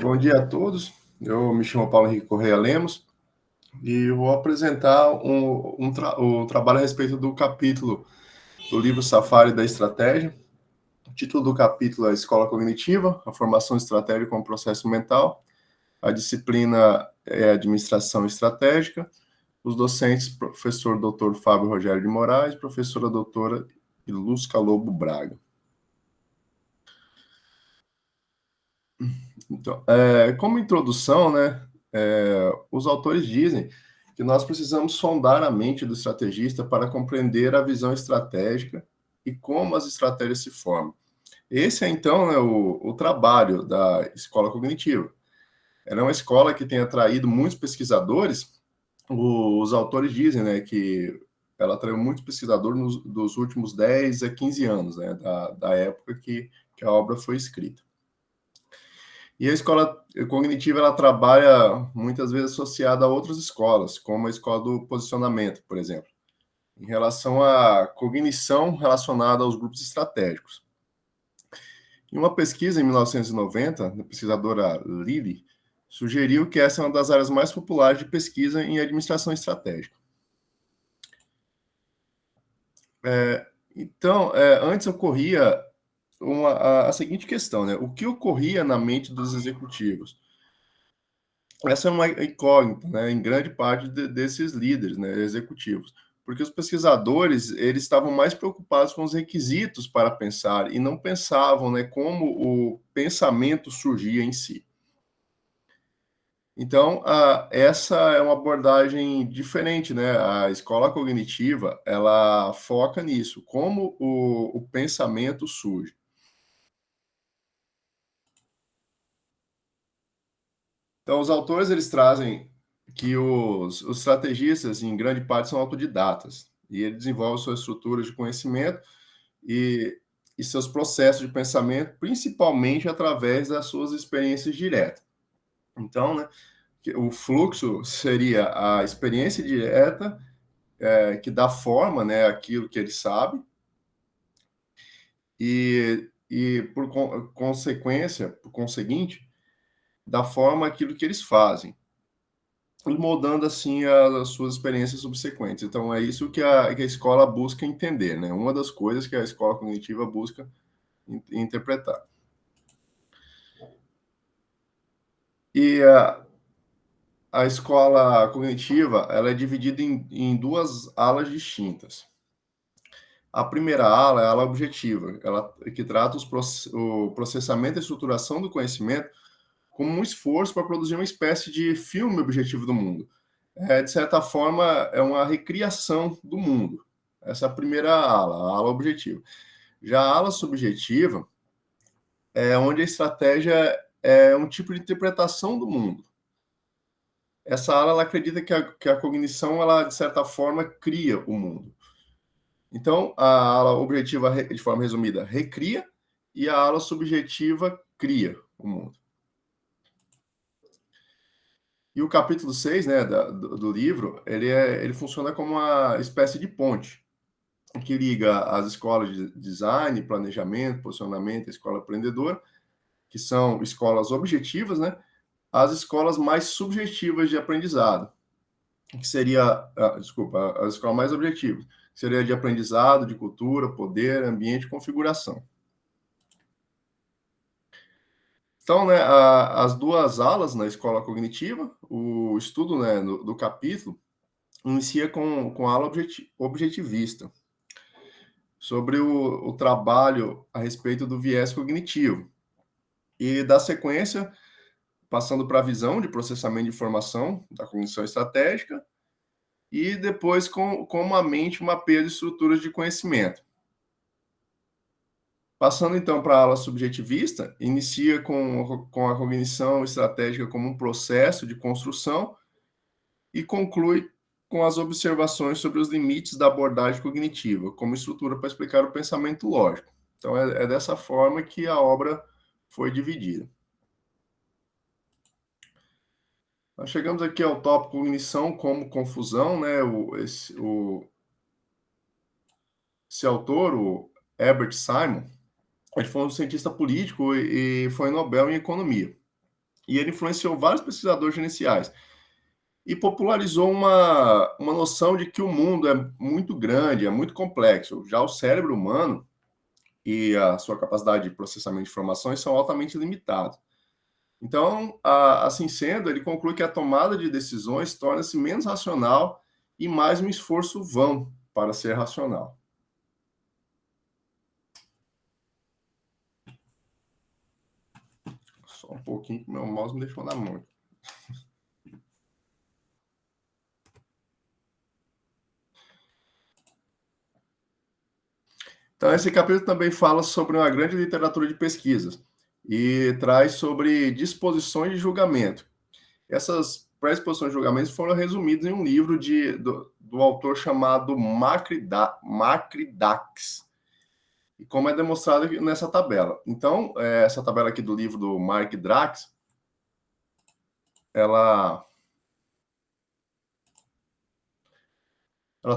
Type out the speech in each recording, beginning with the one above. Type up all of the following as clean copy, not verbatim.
Bom dia a todos. Eu me chamo Paulo Henrique Correia Lemos e vou apresentar o trabalho a respeito do capítulo do livro Safari da Estratégia. O título do capítulo é Escola Cognitiva, a formação estratégica como processo mental. A disciplina é Administração Estratégica. Os docentes, professor Dr. Fábio Rogério de Moraes, professora doutora Ilusca Lobo Braga. Então, como introdução, né, os autores dizem que nós precisamos sondar a mente do estrategista para compreender a visão estratégica e como as estratégias se formam. Esse é, então, né, o trabalho da escola cognitiva. Ela é uma escola que tem atraído muitos pesquisadores. Os autores dizem, né, que ela atraiu muitos pesquisadores dos últimos 10 a 15 anos, né, da época que a obra foi escrita. E a escola cognitiva, ela trabalha muitas vezes associada a outras escolas, como a escola do posicionamento, por exemplo, em relação à cognição relacionada aos grupos estratégicos. Em uma pesquisa em 1990, a pesquisadora Lilly sugeriu que essa é uma das áreas mais populares de pesquisa em administração estratégica. Então, antes ocorria a seguinte questão, né? O que ocorria na mente dos executivos? Essa é uma incógnita, né, em grande parte desses líderes, né, executivos, porque os pesquisadores, eles estavam mais preocupados com os requisitos para pensar e não pensavam, né, como o pensamento surgia em si. Então, essa é uma abordagem diferente, né? A escola cognitiva, ela foca nisso, como o pensamento surge. Então, os autores, eles trazem que os estrategistas, em grande parte, são autodidatas, e eles desenvolvem suas estruturas de conhecimento e seus processos de pensamento, principalmente através das suas experiências diretas. Então, né, o fluxo seria a experiência direta, que dá forma, né, àquilo que ele sabe, e por consequência, por conseguinte, dá forma àquilo que eles fazem, e moldando assim as suas experiências subsequentes. Então é isso que a escola busca entender, né? Uma das coisas que a escola cognitiva busca interpretar. E a escola cognitiva, ela é dividida em duas alas distintas. A primeira ala é a ala objetiva, que trata o processamento e estruturação do conhecimento como um esforço para produzir uma espécie de filme objetivo do mundo. De certa forma, é uma recriação do mundo. Essa é a primeira ala, a ala objetiva. Já a ala subjetiva é onde a estratégia é um tipo de interpretação do mundo. Essa ala, ela acredita que a cognição, ela, de certa forma, cria o mundo. Então, a ala objetiva, de forma resumida, recria, e a ala subjetiva cria o mundo. E o capítulo 6, né, do livro, ele funciona como uma espécie de ponte que liga as escolas de design, planejamento, posicionamento, a escola empreendedora, que são escolas objetivas, né, às escolas mais subjetivas de aprendizado, que seria, as escolas mais objetivas, que seria de aprendizado, de cultura, poder, ambiente e configuração. Então, né, as duas alas na escola cognitiva, o estudo, né, do capítulo, inicia com a aula objetivista, sobre o trabalho a respeito do viés cognitivo, e da sequência, passando para a visão de processamento de informação, da cognição estratégica, e depois como a mente mapeia as estruturas de conhecimento. Passando então para a aula subjetivista, inicia com a cognição estratégica como um processo de construção e conclui com as observações sobre os limites da abordagem cognitiva, como estrutura para explicar o pensamento lógico. Então, é dessa forma que a obra foi dividida. Nós chegamos aqui ao tópico cognição como confusão, né? Esse autor, o Herbert Simon, Ele foi um cientista político e foi Nobel em Economia. E ele influenciou vários pesquisadores gerenciais e popularizou uma noção de que o mundo é muito grande, é muito complexo. Já o cérebro humano e a sua capacidade de processamento de informações são altamente limitados. Então, assim sendo, ele conclui que a tomada de decisões torna-se menos racional e mais um esforço vão para ser racional. Só um pouquinho que meu mouse me deixou na mão. Então, esse capítulo também fala sobre uma grande literatura de pesquisas e traz sobre disposições de julgamento. Essas predisposições de julgamento foram resumidas em um livro do autor chamado Macridax, e como é demonstrado nessa tabela. Então, essa tabela aqui do livro do Mark Drax, ela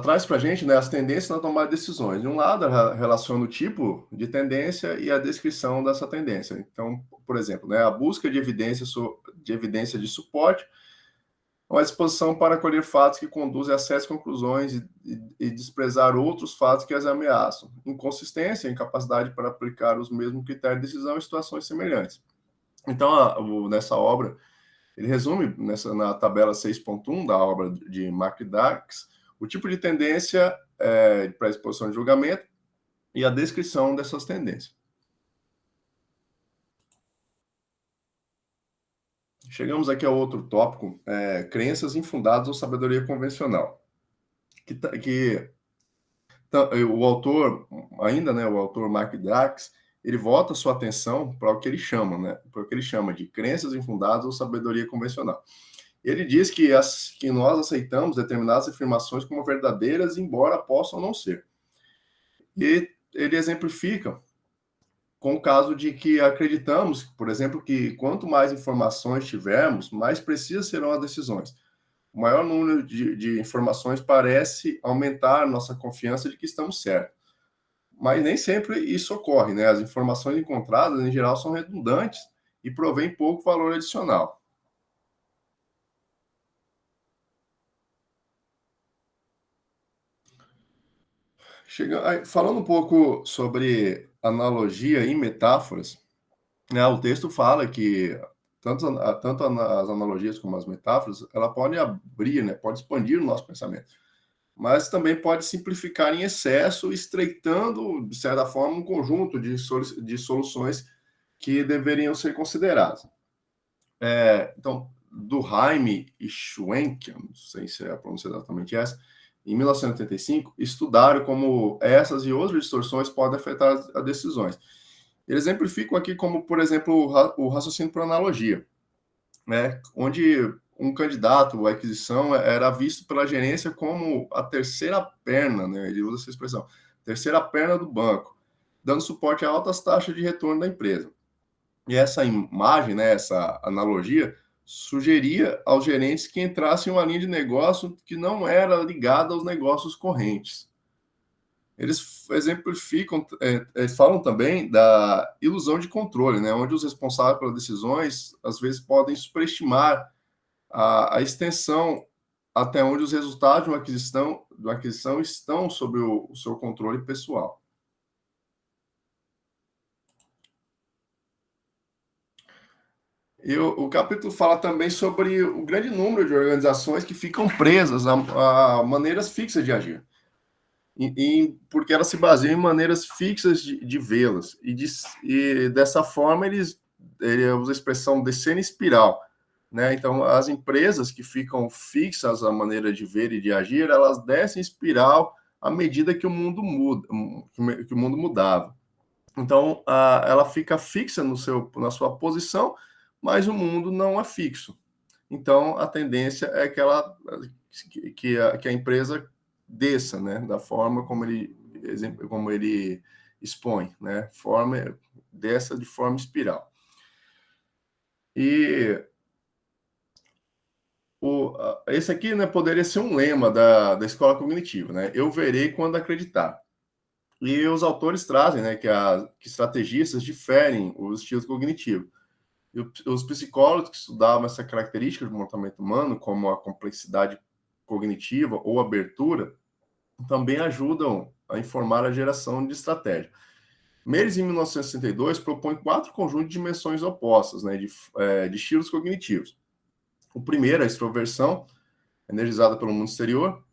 traz para a gente, né, as tendências na tomada de decisões. De um lado, ela relaciona o tipo de tendência e a descrição dessa tendência. Então, por exemplo, né, a busca de evidência de suporte, uma disposição para colher fatos que conduzem a certas conclusões e desprezar outros fatos que as ameaçam. Inconsistência, incapacidade para aplicar os mesmos critérios de decisão em situações semelhantes. Então, nessa obra, ele resume na tabela 6.1 da obra de Macridax o tipo de tendência para a exposição de julgamento e a descrição dessas tendências. Chegamos aqui a outro tópico, crenças infundadas ou sabedoria convencional. O autor, ainda, né, o autor Mark Drax, ele volta sua atenção para o que ele chama, né, para o que ele chama de crenças infundadas ou sabedoria convencional. Ele diz que nós aceitamos determinadas afirmações como verdadeiras, embora possam não ser. E ele exemplifica com o caso de que acreditamos, por exemplo, que quanto mais informações tivermos, mais precisas serão as decisões. O maior número de informações parece aumentar nossa confiança de que estamos certos. Mas nem sempre isso ocorre, né? As informações encontradas, em geral, são redundantes e provêm pouco valor adicional. Falando um pouco sobre analogia e metáforas, né, o texto fala que tanto as analogias como as metáforas, ela pode abrir, né, pode expandir o nosso pensamento, mas também pode simplificar em excesso, estreitando, de certa forma, um conjunto de soluções que deveriam ser consideradas. Então, Durkheim e Schwenk, não sei se é a pronúncia exatamente essa, em 1985, estudaram como essas e outras distorções podem afetar as decisões. Eles exemplificam aqui como, por exemplo, o raciocínio por analogia, né, onde um candidato à aquisição era visto pela gerência como a terceira perna, né, ele usa essa expressão, terceira perna do banco, dando suporte a altas taxas de retorno da empresa. E essa imagem, né, essa analogia, sugeria aos gerentes que entrassem em uma linha de negócio que não era ligada aos negócios correntes. Eles exemplificam, eles falam também da ilusão de controle, né, onde os responsáveis pelas decisões às vezes podem superestimar a extensão até onde os resultados de uma aquisição estão sob o seu controle pessoal. E o capítulo fala também sobre o grande número de organizações que ficam presas a maneiras fixas de agir. Porque elas se baseiam em maneiras fixas de vê-las. E dessa forma, ele usa a expressão descer em espiral. Né? Então, as empresas que ficam fixas à maneira de ver e de agir, elas descem em espiral à medida que o mundo muda, que o mundo mudava. Então, ela fica fixa na sua posição, mas o mundo não é fixo. Então, a tendência é que a empresa desça, né, da forma como ele expõe, né, desça de forma espiral. E esse aqui, né, poderia ser um lema da escola cognitiva, né, eu verei quando acreditar. E os autores trazem, né, que estrategistas diferem os estilos cognitivos. E os psicólogos que estudavam essa característica do comportamento humano, como a complexidade cognitiva ou abertura, também ajudam a informar a geração de estratégia. Meires, em 1962, propõe 4 conjuntos de dimensões opostas, né, de estilos cognitivos. O primeiro, a extroversão, energizada pelo mundo exterior.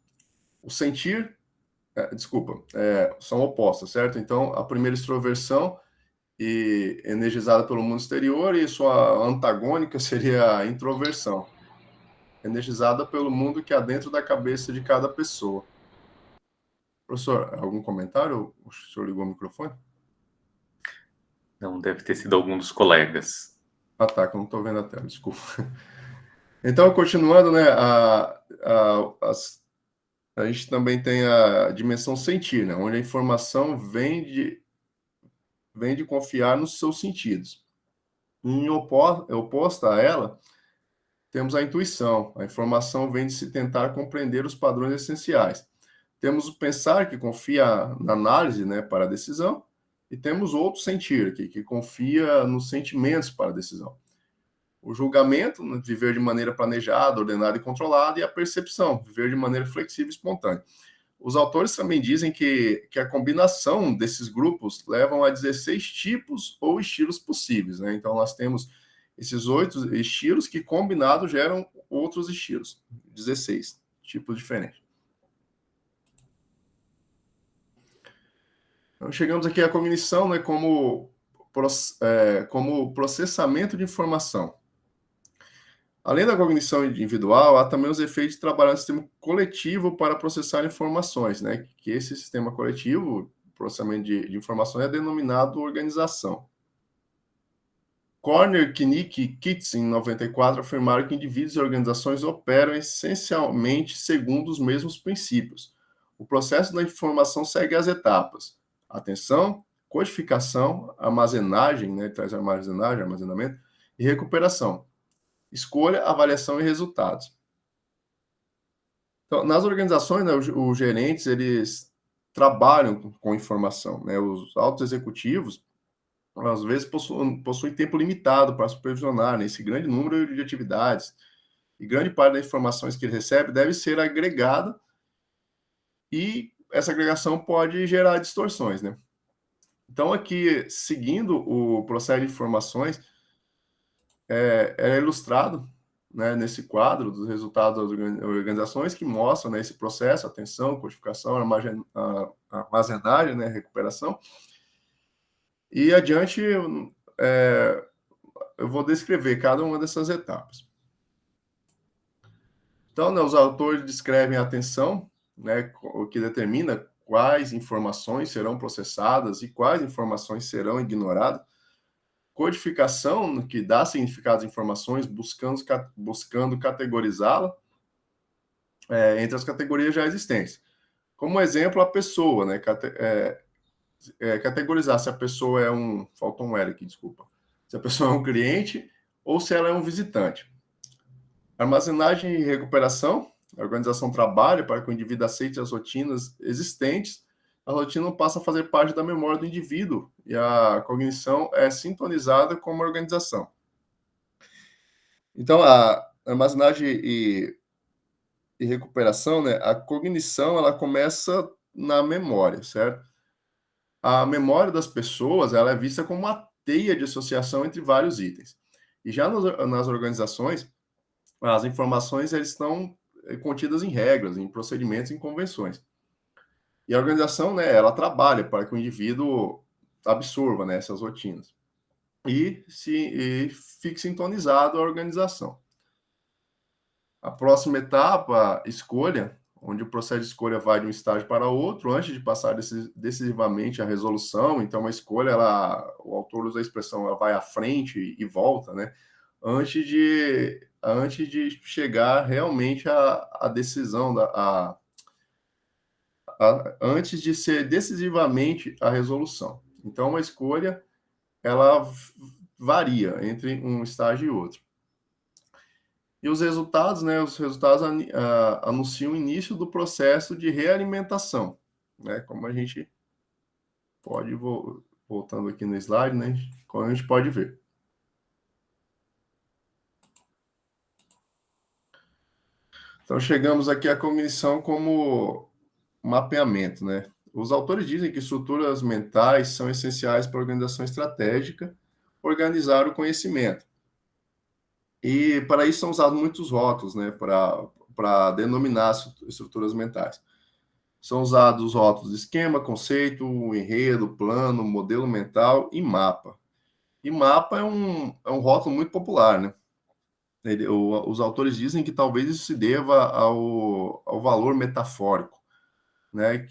O sentir, são opostas, certo? Então, a primeira, extroversão, e energizada pelo mundo exterior, e sua antagônica seria a introversão, energizada pelo mundo que há dentro da cabeça de cada pessoa. Professor, algum comentário? O senhor ligou o microfone? Não, deve ter sido algum dos colegas. Ah, tá, que eu não estou vendo a tela, desculpa. Então, continuando, né, a gente também tem a dimensão sentir, né, onde a informação vem de confiar nos seus sentidos. Oposta a ela, temos a intuição. A informação vem de se tentar compreender os padrões essenciais. Temos o pensar, que confia na análise, né, para a decisão, e temos outro sentir, que confia nos sentimentos para a decisão. O julgamento, né, viver de maneira planejada, ordenada e controlada, e a percepção, viver de maneira flexível e espontânea. Os autores também dizem que a combinação desses grupos levam a 16 tipos ou estilos possíveis, né? Então, nós temos esses 8 estilos que, combinados, geram outros estilos, 16 tipos diferentes. Então, chegamos aqui à cognição, né, como processamento de informação. Além da cognição individual, há também os efeitos de trabalhar no sistema coletivo para processar informações, né? Que esse sistema coletivo, processamento de informações, é denominado organização. Corner, Knick e Kitts, em 94, afirmaram que indivíduos e organizações operam essencialmente segundo os mesmos princípios. O processo da informação segue as etapas: atenção, codificação, armazenagem, né? Traz armazenagem, armazenamento, e recuperação. Escolha, avaliação e resultados. Então, nas organizações, né, os gerentes, eles trabalham com informação, né? Os altos executivos, às vezes, possuem tempo limitado para supervisionar, né, esse grande número de atividades, e grande parte das informações que ele recebe deve ser agregada, e essa agregação pode gerar distorções, né? Então, aqui, seguindo o processo de informações, é ilustrado, né, nesse quadro dos resultados das organizações, que mostram, né, esse processo: atenção, codificação, armazenagem, né, recuperação. E adiante, eu vou descrever cada uma dessas etapas. Então, né, os autores descrevem a atenção, né, o que determina quais informações serão processadas e quais informações serão ignoradas. Codificação, que dá significado às informações, buscando categorizá-la entre as categorias já existentes. Como exemplo, a pessoa, né? Categorizar se a pessoa é faltou um L aqui, desculpa. Se a pessoa é um cliente ou se ela é um visitante. Armazenagem e recuperação. A organização trabalha para que o indivíduo aceite as rotinas existentes. A rotina passa a fazer parte da memória do indivíduo e a cognição é sintonizada com uma organização. Então, a armazenagem e recuperação, né? A cognição, ela começa na memória, certo? A memória das pessoas, ela é vista como uma teia de associação entre vários itens. E já nas organizações, as informações elas estão contidas em regras, em procedimentos, em convenções. E a organização, né, ela trabalha para que o indivíduo absorva, né, essas rotinas e fique sintonizado à organização. A próxima etapa, escolha, onde o processo de escolha vai de um estágio para outro, antes de passar decisivamente à resolução. Então, a escolha, o autor usa a expressão, ela vai à frente e volta, né? Antes de chegar realmente à decisão, antes de ser decisivamente a resolução. Então, a escolha, ela varia entre um estágio e outro. E os resultados, né? Os resultados anunciam o início do processo de realimentação, né? Como a gente pode, voltando aqui no slide, né? Como a gente pode ver. Então, chegamos aqui à cognição como mapeamento, né? Os autores dizem que estruturas mentais são essenciais para a organização estratégica, organizar o conhecimento. E para isso são usados muitos rótulos, né? Para denominar estruturas mentais. São usados os rótulos esquema, conceito, enredo, plano, modelo mental e mapa. E mapa é um rótulo muito popular, né? Os autores dizem que talvez isso se deva ao valor metafórico, né?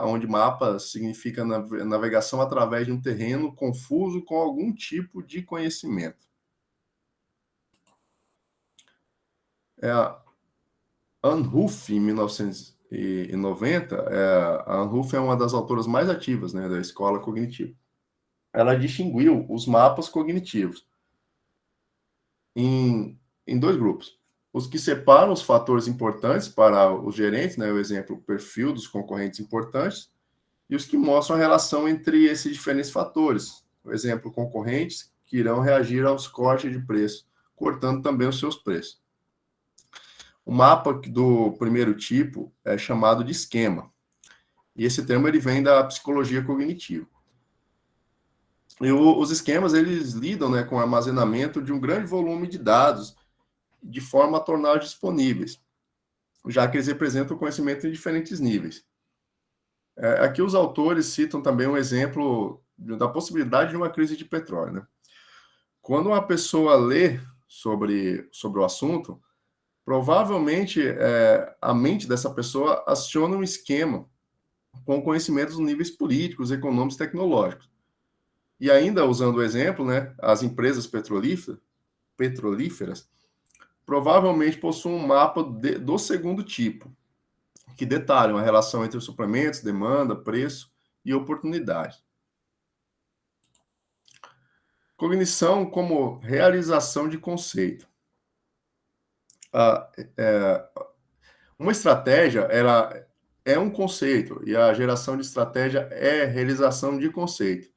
Onde mapa significa navegação através de um terreno confuso com algum tipo de conhecimento. Unruh, em 1990, a Unruh é uma das autoras mais ativas, né, da escola cognitiva. Ela distinguiu os mapas cognitivos em dois grupos. Os que separam os fatores importantes para os gerentes, né, o exemplo, o perfil dos concorrentes importantes, e os que mostram a relação entre esses diferentes fatores. Por exemplo, concorrentes que irão reagir aos cortes de preço, cortando também os seus preços. O mapa do primeiro tipo é chamado de esquema. E esse termo ele vem da psicologia cognitiva. E os esquemas eles lidam, né, com o armazenamento de um grande volume de dados de forma a torná-los disponíveis, já que eles representam o conhecimento em diferentes níveis. Aqui os autores citam também um exemplo da possibilidade de uma crise de petróleo, né? Quando uma pessoa lê sobre o assunto, provavelmente a mente dessa pessoa aciona um esquema com conhecimentos nos níveis políticos, econômicos e tecnológicos. E ainda usando o exemplo, né, as empresas petrolíferas provavelmente possuem um mapa do segundo tipo, que detalham a relação entre suplementos, demanda, preço e oportunidade. Cognição como realização de conceito. Uma estratégia, ela é um conceito, e a geração de estratégia é realização de conceito.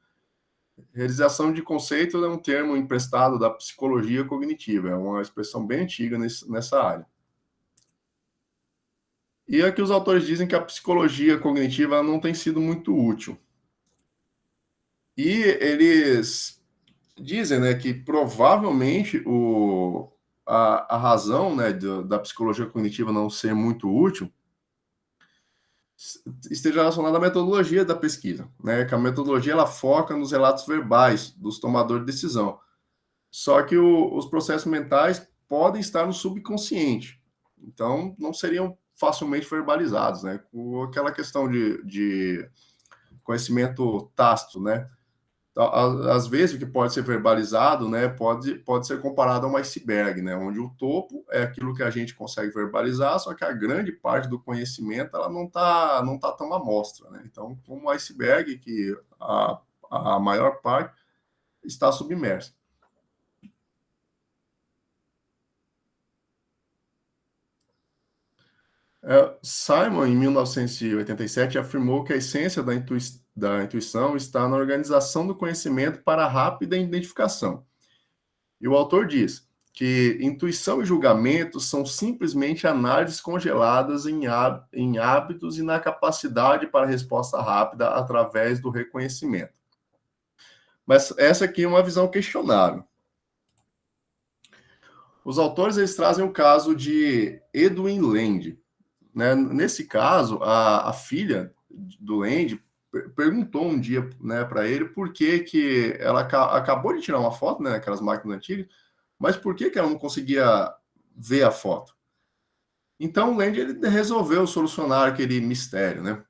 Realização de conceito é um termo emprestado da psicologia cognitiva, é uma expressão bem antiga nessa área. E aqui os autores dizem que a psicologia cognitiva não tem sido muito útil. E eles dizem, né, que provavelmente a razão, né, da psicologia cognitiva não ser muito útil esteja relacionada à metodologia da pesquisa, né? Que a metodologia ela foca nos relatos verbais dos tomadores de decisão. Só que os processos mentais podem estar no subconsciente, então não seriam facilmente verbalizados, né? Com aquela questão de conhecimento tácito, né? Às vezes o que pode ser verbalizado, né, pode ser comparado a um iceberg, né, onde o topo é aquilo que a gente consegue verbalizar, só que a grande parte do conhecimento ela não tá tão à mostra, né? Então, como um iceberg que a maior parte está submersa. Simon, em 1987, afirmou que a essência da intuição está na organização do conhecimento para a rápida identificação. E o autor diz que intuição e julgamento são simplesmente análises congeladas em hábitos e na capacidade para resposta rápida através do reconhecimento. Mas essa aqui é uma visão questionável. Os autores eles trazem o caso de Edwin Land, né? Nesse caso, a filha do Land perguntou um dia, né, para ele por que ela acabou de tirar uma foto, né, aquelas máquinas antigas, mas por que ela não conseguia ver a foto? Então o Land ele resolveu solucionar aquele mistério, né?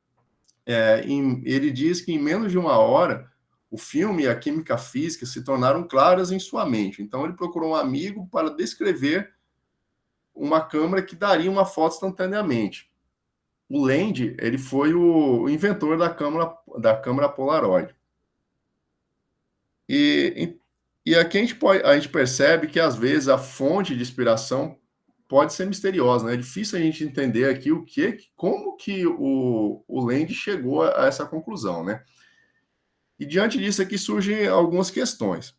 Ele diz que em menos de uma hora o filme e a química física se tornaram claras em sua mente. Então ele procurou um amigo para descrever uma câmera que daria uma foto instantaneamente. O Land ele foi o inventor da câmera Polaroid. E aqui a gente percebe que às vezes a fonte de inspiração pode ser misteriosa, né? É difícil a gente entender aqui como que o Land chegou a essa conclusão, né? E diante disso aqui surgem algumas questões.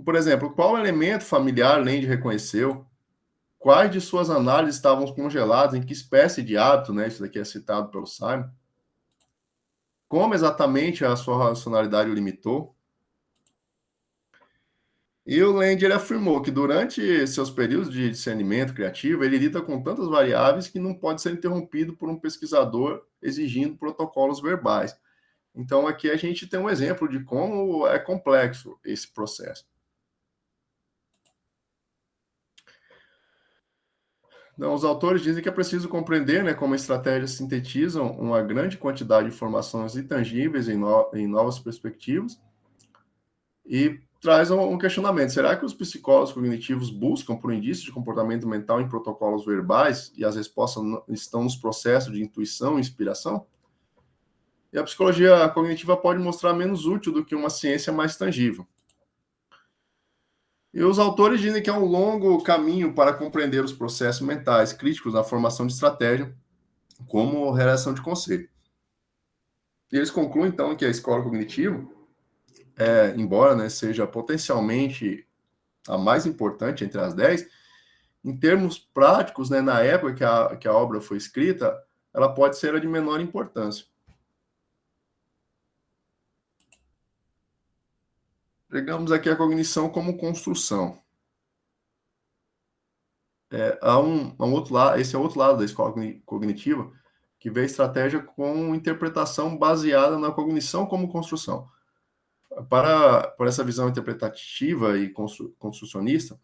Por exemplo, qual elemento familiar Land reconheceu? Quais de suas análises estavam congeladas? Em que espécie de hábito, né? Isso daqui é citado pelo Simon. Como exatamente a sua racionalidade o limitou? E o Land ele afirmou que durante seus períodos de discernimento criativo, ele lida com tantas variáveis que não pode ser interrompido por um pesquisador exigindo protocolos verbais. Então, aqui a gente tem um exemplo de como é complexo esse processo. Então, os autores dizem que é preciso compreender, né, como estratégias sintetizam uma grande quantidade de informações intangíveis em novas perspectivas e traz um questionamento. Será que os psicólogos cognitivos buscam por indícios de comportamento mental em protocolos verbais e as respostas estão nos processos de intuição e inspiração? E a psicologia cognitiva pode mostrar menos útil do que uma ciência mais tangível. E os autores dizem que é um longo caminho para compreender os processos mentais críticos na formação de estratégia, como relação de conceito. E eles concluem, então, que a escola cognitiva, embora, né, seja potencialmente a mais importante entre as 10, em termos práticos, né, na época que a obra foi escrita, ela pode ser a de menor importância. Pegamos aqui a cognição como construção. Há um outro lado, esse é outro lado da escola cognitiva, que vê a estratégia com interpretação baseada na cognição como construção. Por essa visão interpretativa e construcionista,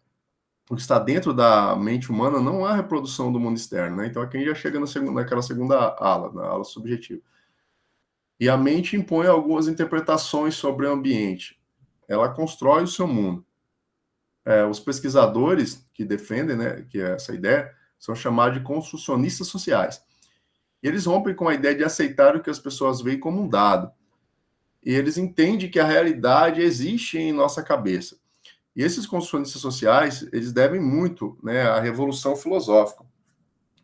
o que está dentro da mente humana não é a reprodução do mundo externo, né? Então aqui a gente já chega naquela segunda ala, na ala subjetiva. E a mente impõe algumas interpretações sobre o ambiente. Ela constrói o seu mundo. Os pesquisadores que defendem, né, que é essa ideia, são chamados de construcionistas sociais. E eles rompem com a ideia de aceitar o que as pessoas veem como um dado. E eles entendem que a realidade existe em nossa cabeça. E esses construcionistas sociais, eles devem muito, né, à revolução filosófica.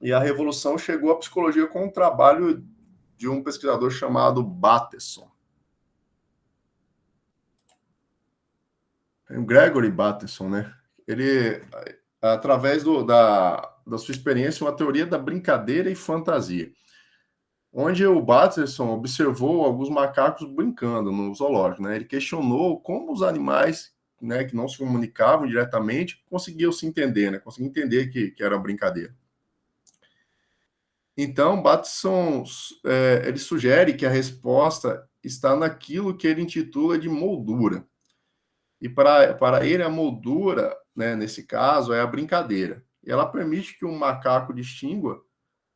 E a revolução chegou à psicologia com um trabalho de um pesquisador chamado Bateson. O Gregory Bateson, né? Ele, através da sua experiência, uma teoria da brincadeira e fantasia, onde o Bateson observou alguns macacos brincando no zoológico, né? Ele questionou como os animais, né, que não se comunicavam diretamente, conseguiam se entender, né? Conseguiam entender que era brincadeira. Então, Bateson ele sugere que a resposta está naquilo que ele intitula de moldura. E para ele, a moldura, né, nesse caso, é a brincadeira. E ela permite que um macaco distingua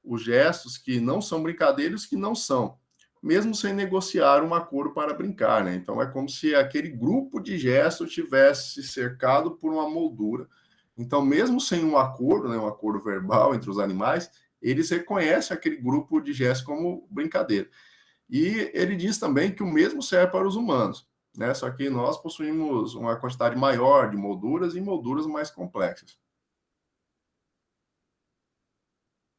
os gestos que não são brincadeiros que não são, mesmo sem negociar um acordo para brincar, né? Então é como se aquele grupo de gestos tivesse cercado por uma moldura. Então, mesmo sem um acordo, né, um acordo verbal entre os animais, eles reconhecem aquele grupo de gestos como brincadeira. E ele diz também que o mesmo serve para os humanos, né? Só que nós possuímos uma quantidade maior de molduras e molduras mais complexas.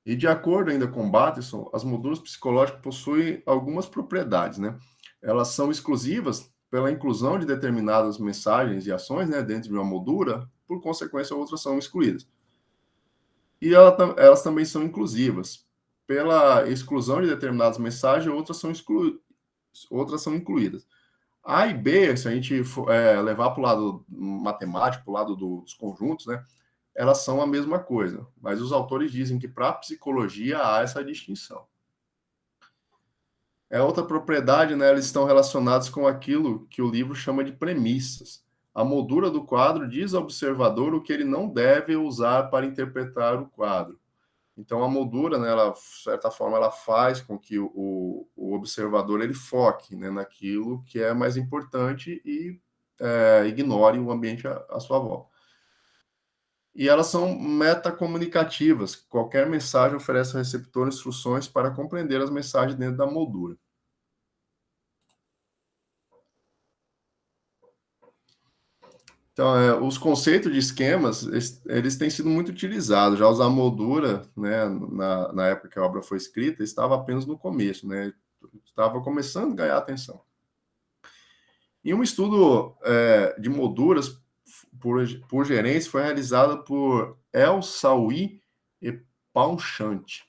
E de acordo ainda com Bateson, as molduras psicológicas possuem algumas propriedades, né? Elas são exclusivas pela inclusão de determinadas mensagens e ações, né, dentro de uma moldura, por consequência, outras são excluídas. E elas também são inclusivas. Pela exclusão de determinadas mensagens, outras são incluídas. A e B, se a gente levar para o lado matemático, para o lado dos conjuntos, né, elas são a mesma coisa, mas os autores dizem que para a psicologia há essa distinção. Outra propriedade, né, eles estão relacionados com aquilo que o livro chama de premissas. A moldura do quadro diz ao observador o que ele não deve usar para interpretar o quadro. Então, a moldura, né, ela, de certa forma, ela faz com que o observador ele foque, né, naquilo que é mais importante e ignore o ambiente à sua volta. E elas são metacomunicativas. Qualquer mensagem oferece ao receptor instruções para compreender as mensagens dentro da moldura. Então, os conceitos de esquemas, eles têm sido muito utilizados. Já usar moldura, né, na época que a obra foi escrita, estava apenas no começo, né? Estava começando a ganhar atenção. E um estudo de molduras por gerência foi realizado por El Sawi e Paul Chant,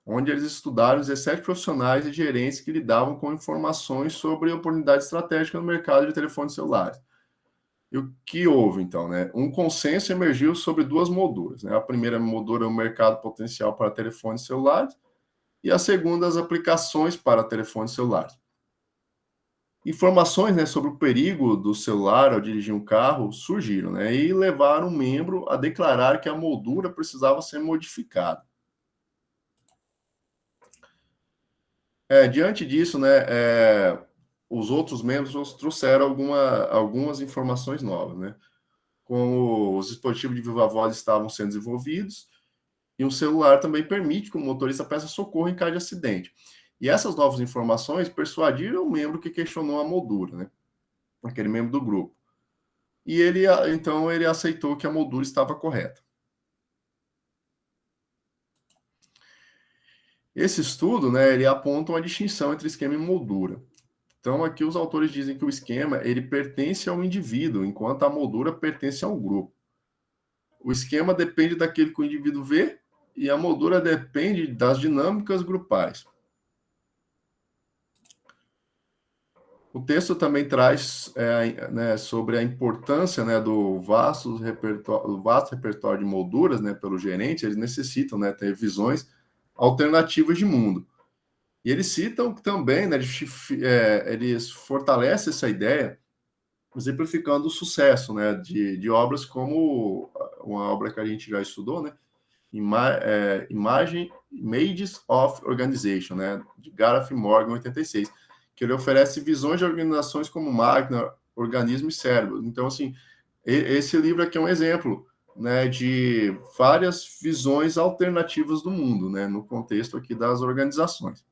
onde eles estudaram 17 profissionais e gerentes que lidavam com informações sobre oportunidades estratégicas no mercado de telefones celulares. E o que houve, então, né? Um consenso emergiu sobre duas molduras, né? A primeira moldura é o mercado potencial para telefones celulares e a segunda, as aplicações para telefones celulares. Informações, né, sobre o perigo do celular ao dirigir um carro surgiram, né, e levaram um membro a declarar que a moldura precisava ser modificada. Diante disso, né, os outros membros trouxeram algumas informações novas, né, como os dispositivos de viva voz estavam sendo desenvolvidos e um celular também permite que o motorista peça socorro em caso de acidente. E essas novas informações persuadiram o membro que questionou a moldura, né, aquele membro do grupo. E então ele aceitou que a moldura estava correta. Esse estudo, né, ele aponta uma distinção entre esquema e moldura. Então, aqui os autores dizem que o esquema ele pertence ao indivíduo, enquanto a moldura pertence ao grupo. O esquema depende daquilo que o indivíduo vê e a moldura depende das dinâmicas grupais. O texto também traz né, sobre a importância, né, do vasto repertório de molduras, né, pelo gerente. Eles necessitam, né, ter visões alternativas de mundo. E eles citam também, né, eles fortalecem essa ideia, exemplificando o sucesso, né, de obras como uma obra que a gente já estudou, né, Images of Organization, né, de Gareth Morgan, 86, que ele oferece visões de organizações como máquina, organismo e cérebro. Então, assim, esse livro aqui é um exemplo, né, de várias visões alternativas do mundo, né, no contexto aqui das organizações.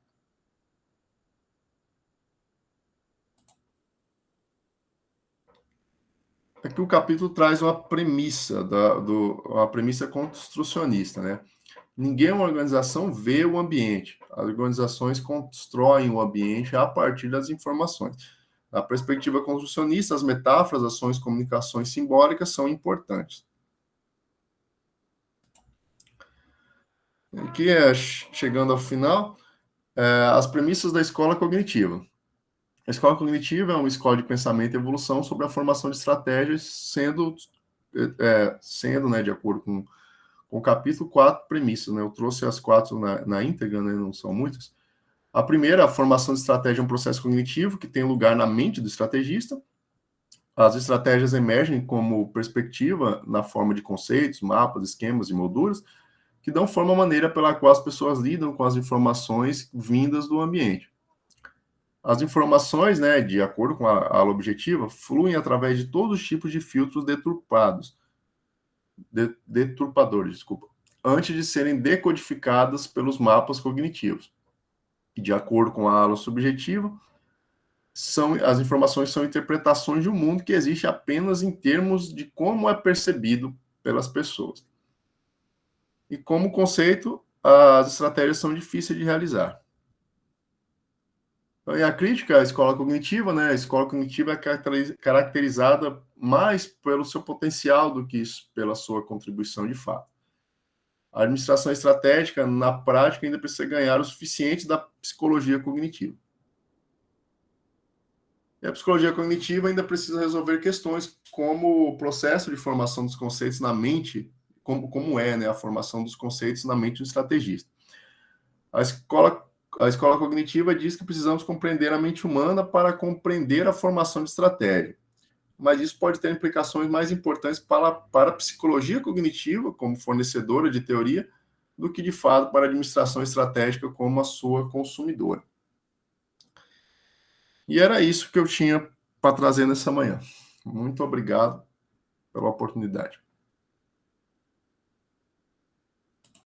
Aqui o capítulo traz uma premissa, uma premissa construcionista, né? Ninguém, uma organização, vê o ambiente. As organizações constroem o ambiente a partir das informações. Na perspectiva construcionista, as metáforas, ações, comunicações simbólicas são importantes. Aqui, chegando ao final, as premissas da escola cognitiva. A escola cognitiva é uma escola de pensamento e evolução sobre a formação de estratégias, sendo né, de acordo com o capítulo, 4 premissas. Né? Eu trouxe as 4 na íntegra, né? Não são muitas. A primeira, a formação de estratégia é um processo cognitivo que tem lugar na mente do estrategista. As estratégias emergem como perspectiva na forma de conceitos, mapas, esquemas e molduras, que dão forma à maneira pela qual as pessoas lidam com as informações vindas do ambiente. As informações, né, de acordo com a aula objetiva, fluem através de todos os tipos de filtros deturpadores, antes de serem decodificadas pelos mapas cognitivos. E de acordo com a aula subjetiva, as informações são interpretações de um mundo que existe apenas em termos de como é percebido pelas pessoas. E como conceito, as estratégias são difíceis de realizar. E a crítica à escola cognitiva, né? A escola cognitiva é caracterizada mais pelo seu potencial do que pela sua contribuição de fato. A administração estratégica, na prática, ainda precisa ganhar o suficiente da psicologia cognitiva. E a psicologia cognitiva ainda precisa resolver questões como o processo de formação dos conceitos na mente, como é, né, a formação dos conceitos na mente do estrategista. A escola cognitiva diz que precisamos compreender a mente humana para compreender a formação de estratégia. Mas isso pode ter implicações mais importantes para a psicologia cognitiva, como fornecedora de teoria, do que, de fato, para a administração estratégica como a sua consumidora. E era isso que eu tinha para trazer nessa manhã. Muito obrigado pela oportunidade.